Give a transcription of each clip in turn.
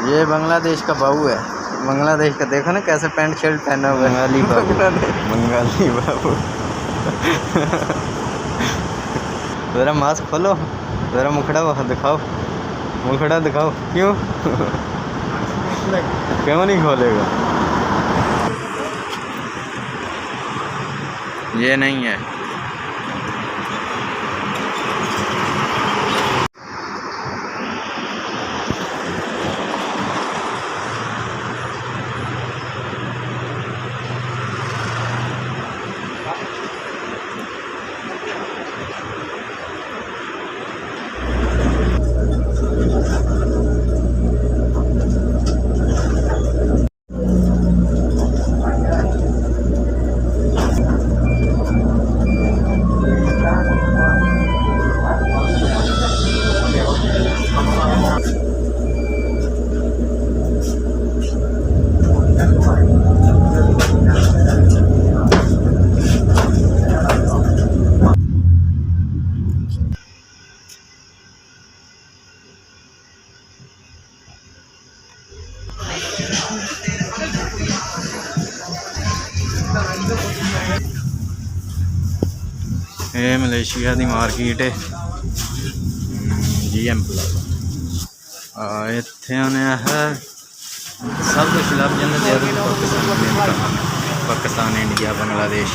ये बांग्लादेश का बहू है। बांग्लादेश का देखो ना कैसे पैंट शर्ट पहना हुआ है। बंगाली बाबू, बंगाली बाबू। ज़रा मास्क खोलो, ज़रा मुखड़ा दिखाओ, मुखड़ा दिखाओ। क्यों क्यों नहीं खोलेगा? ये नहीं है। ये मलेशिया की मार्केट है GM प्लाजा। इत्थे आने है सब कुछ लभ जाता। पाकिस्तान, इंडिया, बांग्लादेश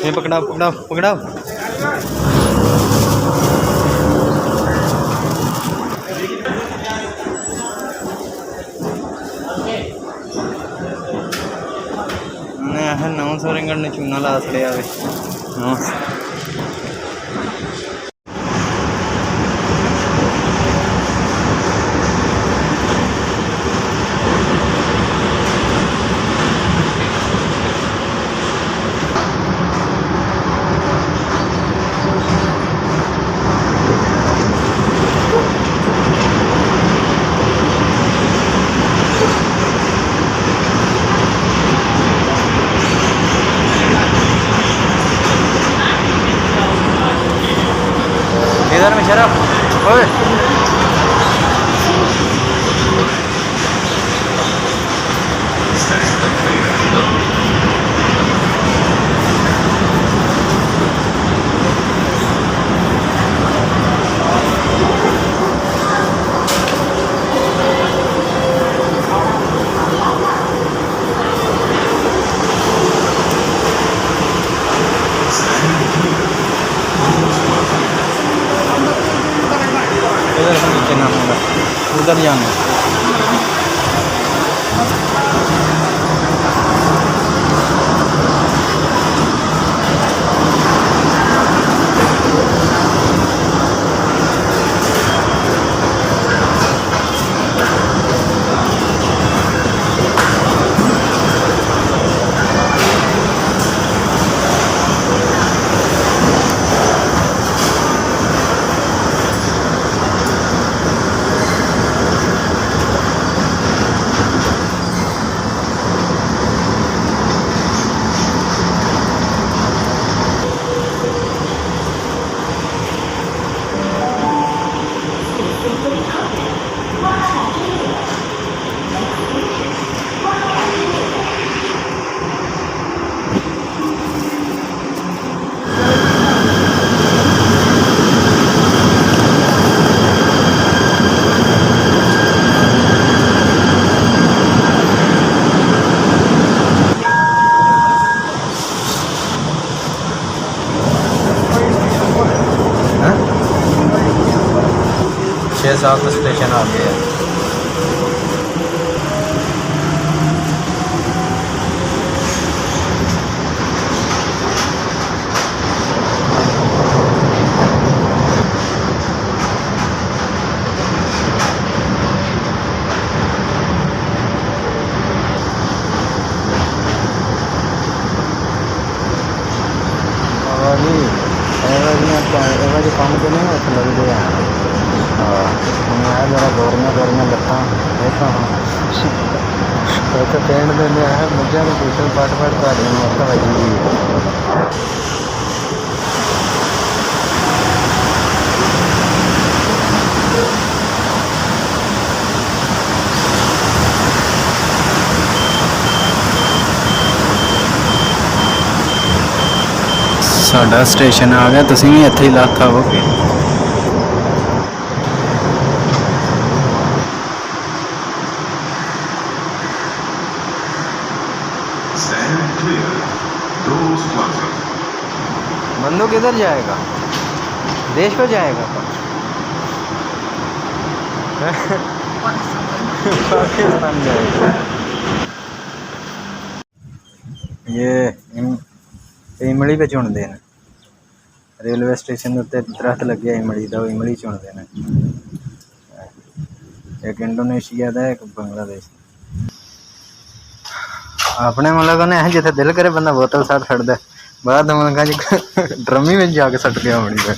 ये पकड़ाओ पकड़ाओ पकड़ाओ। है 900 रिंगट ने चूना ला लिया। इधर में शराब ओए इधर से नीचे नाम होगा, उधर जाना। छः सात स्टेशन आ गए हैं। आवाज़ के नहीं अच्छे लगते हैं। हाँ मैं जरा गोरियां लत्तां देखो तो पेंट देने है मुझे पूछो पट ताड़ी मत बजी हुई है। साडा स्टेशन आ गया, तुसीं भी इत्थे ही लग आओगे। बंदू किधर जाएगा? देश को जाएगा? पाकिस्तान जाएगा। ये इमली पे चुनते हैं रेलवे स्टेशन उत्ते दरख्त लगे इमली का, इमली चुनते हैं। एक इंडोनेशिया का, एक बांग्लादेश। अपने मुल्क ने जिथे दिल करे बंदा बोतल सट छड़ता, बाहर मुल्कों ड्रमी में जाके सट गया इमली पे।